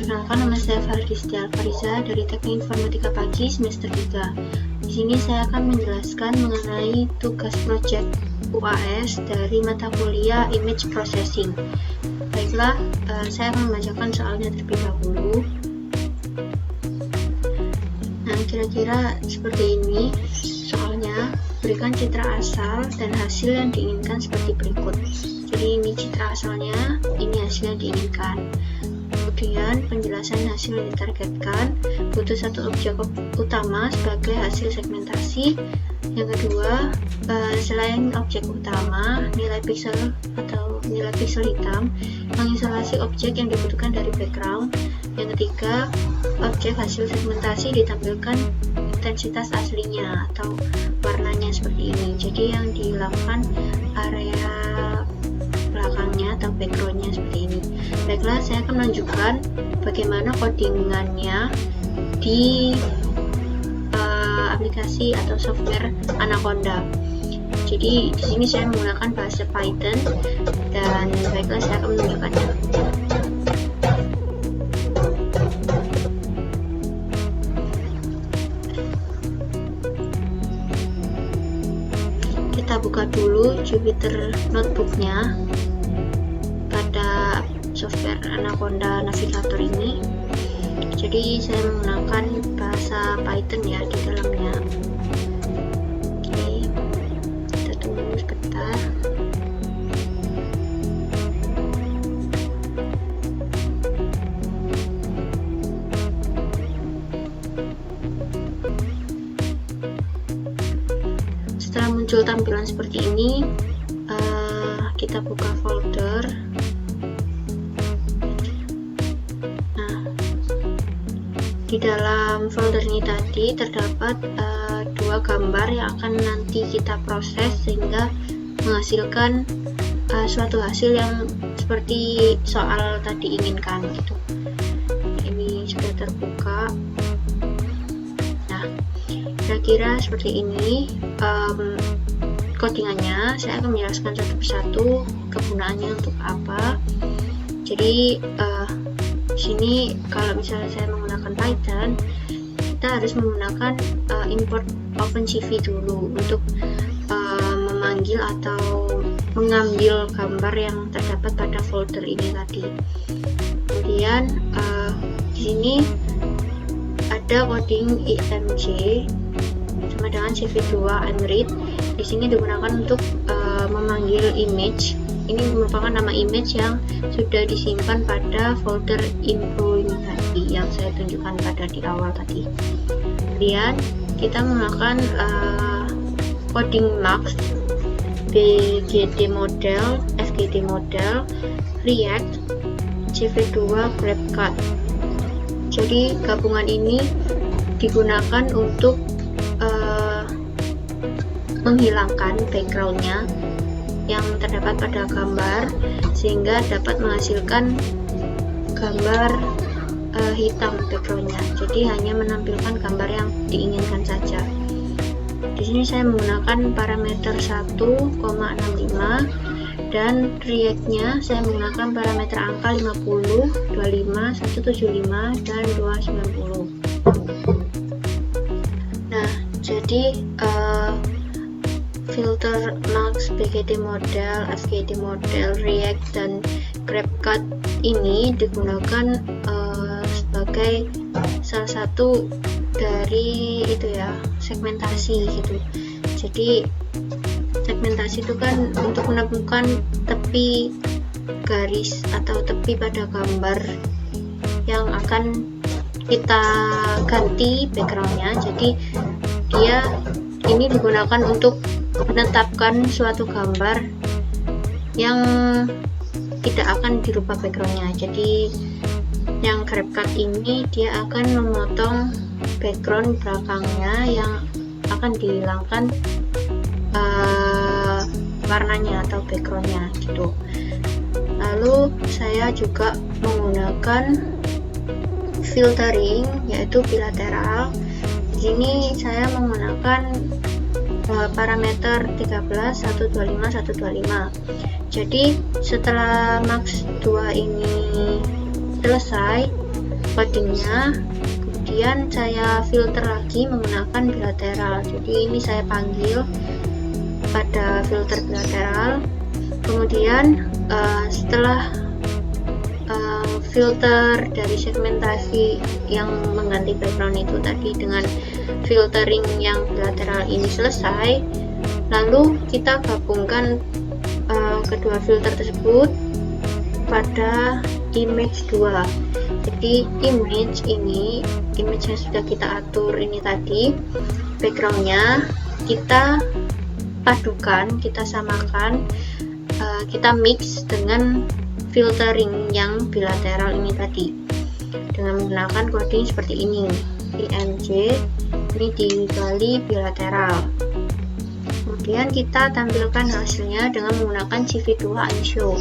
Perkenalkan, nama saya Fardistia Alfariza dari Teknik Informatika Pagi semester 3. Di sini saya akan menjelaskan mengenai tugas proyek UAS dari mata kuliah Image Processing. Baiklah, saya akan membacakan soalnya terlebih dahulu. Nah, kira-kira seperti ini soalnya. Berikan citra asal dan hasil yang diinginkan seperti berikut. Jadi ini citra asalnya, ini hasil yang diinginkan. Kemudian penjelasan hasil yang ditargetkan, butuh satu objek utama sebagai hasil segmentasi. Yang kedua, selain objek utama, nilai piksel atau nilai piksel hitam mengisolasi objek yang dibutuhkan dari background. Yang ketiga, objek hasil segmentasi ditampilkan intensitas aslinya atau warnanya seperti ini. Jadi yang dihilangkan area belakangnya atau backgroundnya seperti ini. Baiklah, saya akan menunjukkan bagaimana codingannya di aplikasi atau software Anaconda. Jadi di sini saya menggunakan bahasa Python dan baiklah saya akan menunjukkannya. Kita buka dulu Jupyter Notebook-nya pada software Anaconda Navigator ini. Jadi saya menggunakan bahasa Python ya di dalamnya. Oke, kita tunggu sebentar. Setelah muncul tampilan seperti ini, kita buka folder. Di dalam folder ini tadi terdapat dua gambar yang akan nanti kita proses sehingga menghasilkan suatu hasil yang seperti soal tadi inginkan gitu. Ini sudah terbuka. Nah, kira-kira seperti ini codingannya. Saya akan menjelaskan satu persatu kegunaannya untuk apa. Jadi sini kalau misalnya saya menggunakan Python, kita harus menggunakan import OpenCV dulu untuk memanggil atau mengambil gambar yang terdapat pada folder ini tadi. Kemudian di sini ada coding img sama dengan CV2 mread. Di sini digunakan untuk memanggil image. Ini merupakan nama image yang sudah disimpan pada folder info ini tadi yang saya tunjukkan pada di awal tadi. Kemudian kita menggunakan coding max, BGD model, FGD model, React, CV2, GrabCAD. Jadi gabungan ini digunakan untuk menghilangkan backgroundnya yang terdapat pada gambar sehingga dapat menghasilkan gambar hitam backgroundnya. Jadi hanya menampilkan gambar yang diinginkan saja. Di sini saya menggunakan parameter 1,65 dan React-nya saya menggunakan parameter angka 50, 25, 175 dan 290. Nah, jadi filter max, BGD model, FGD model, React dan GrabCAD ini digunakan sebagai salah satu dari itu ya, segmentasi gitu. Jadi segmentasi itu kan untuk menemukan tepi garis atau tepi pada gambar yang akan kita ganti backgroundnya. Jadi dia ini digunakan untuk menetapkan suatu gambar yang tidak akan dirubah backgroundnya. Jadi yang GrabCAD ini dia akan memotong background belakangnya yang akan dihilangkan warnanya atau backgroundnya gitu. Lalu saya juga menggunakan filtering yaitu bilateral. Di sini saya menggunakan parameter 13, 125, 125. Jadi setelah max 2 ini selesai, codingnya, kemudian saya filter lagi menggunakan bilateral. Jadi ini saya panggil pada filter bilateral. Kemudian setelah filter dari segmentasi yang mengganti background itu tadi dengan filtering yang bilateral ini selesai, lalu kita gabungkan kedua filter tersebut pada image 2. Jadi image yang sudah kita atur ini tadi, backgroundnya kita padukan, kita samakan, kita mix dengan filtering yang bilateral ini tadi dengan menggunakan coding seperti ini, img ini dikali bilateral. Kemudian kita tampilkan hasilnya dengan menggunakan CV2 unshow.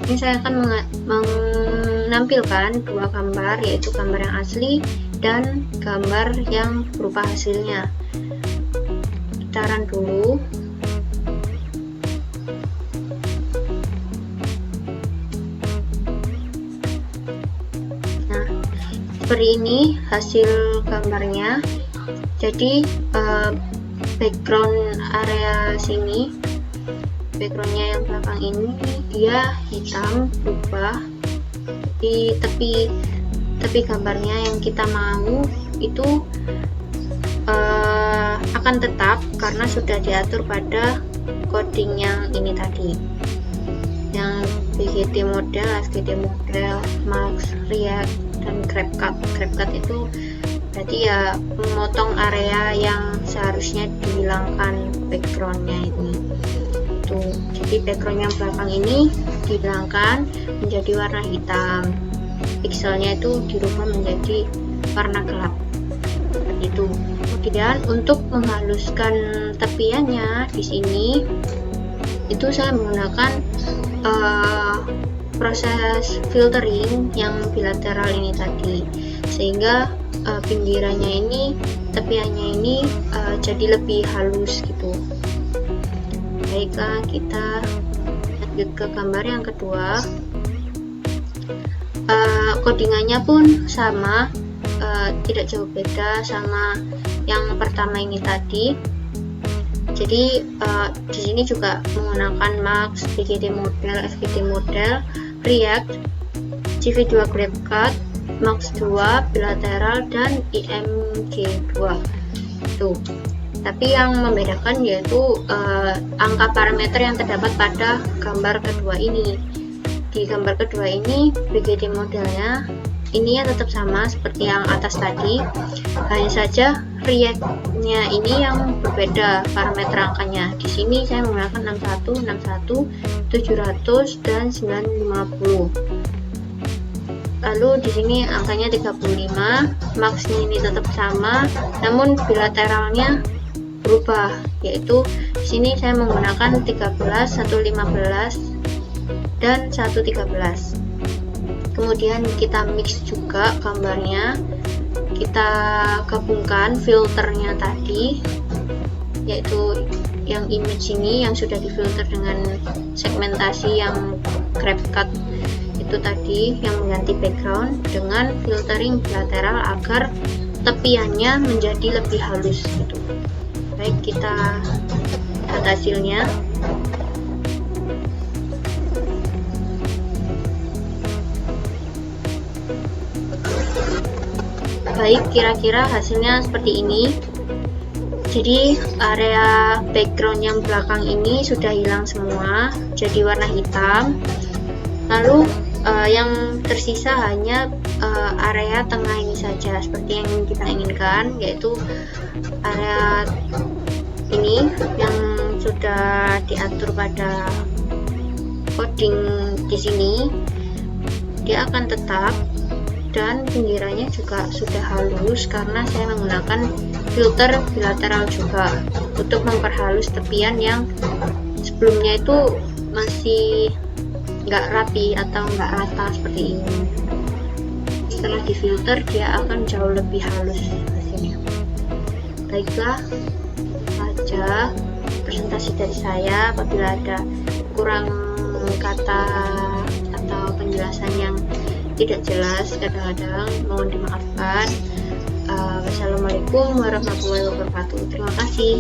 Ini saya akan menampilkan dua gambar, yaitu gambar yang asli dan gambar yang berupa hasilnya. Kita run dulu. Nah, seperti ini hasil gambarnya. Jadi background area sini, backgroundnya yang belakang ini dia hitam berubah, di tepi gambarnya yang kita mau itu akan tetap karena sudah diatur pada coding yang ini tadi, yang BGT model, FGT model, Max, React, dan GrabCut. GrabCut itu berarti ya memotong area yang seharusnya dihilangkan backgroundnya ini. Jadi background yang belakang ini dihilangkan menjadi warna hitam, pixelnya itu dirubah menjadi warna gelap seperti itu. Kemudian untuk menghaluskan tepiannya di sini itu saya menggunakan proses filtering yang bilateral ini tadi, sehingga pinggirannya ini, tepiannya ini jadi lebih halus gitu. Baiklah, kita lanjut ke gambar yang kedua. Codingannya pun sama, tidak jauh beda sama yang pertama ini tadi. Jadi di sini juga menggunakan Max, BGT model, FGT model, React, CV2 GrabCut, Max 2 bilateral, dan img2 tuh. Tapi yang membedakan yaitu angka parameter yang terdapat pada gambar kedua ini. Di gambar kedua ini BGT modelnya ini ya tetap sama seperti yang atas tadi, hanya saja React-nya ini yang berbeda parameter angkanya. Di sini saya menggunakan 61, 700, dan 950. Lalu di sini angkanya 35, Max-nya ini tetap sama, namun bilateralnya berubah, yaitu di sini saya menggunakan 13, 115, dan 113. Kemudian kita mix juga gambarnya, kita gabungkan filternya tadi, yaitu yang image ini yang sudah difilter dengan segmentasi yang GrabCut itu tadi, yang mengganti background, dengan filtering bilateral agar tepiannya menjadi lebih halus gitu. Baik, kita lihat hasilnya. Baik, kira-kira hasilnya seperti ini. Jadi area background yang belakang ini sudah hilang semua, jadi warna hitam. Lalu yang tersisa hanya area tengah ini saja, seperti yang kita inginkan, yaitu area ini yang sudah diatur pada coding di sini. Dia akan tetap, dan pinggirannya juga sudah halus karena saya menggunakan filter bilateral juga untuk memperhalus tepian yang sebelumnya itu masih nggak rapi atau nggak rata seperti ini. Setelah difilter dia akan jauh lebih halus hasilnya. Baiklah, itu saja presentasi dari saya. Apabila ada kurang kata atau penjelasan yang tidak jelas kadang-kadang, mohon dimaafkan. Wassalamualaikum warahmatullahi wabarakatuh. Terima kasih.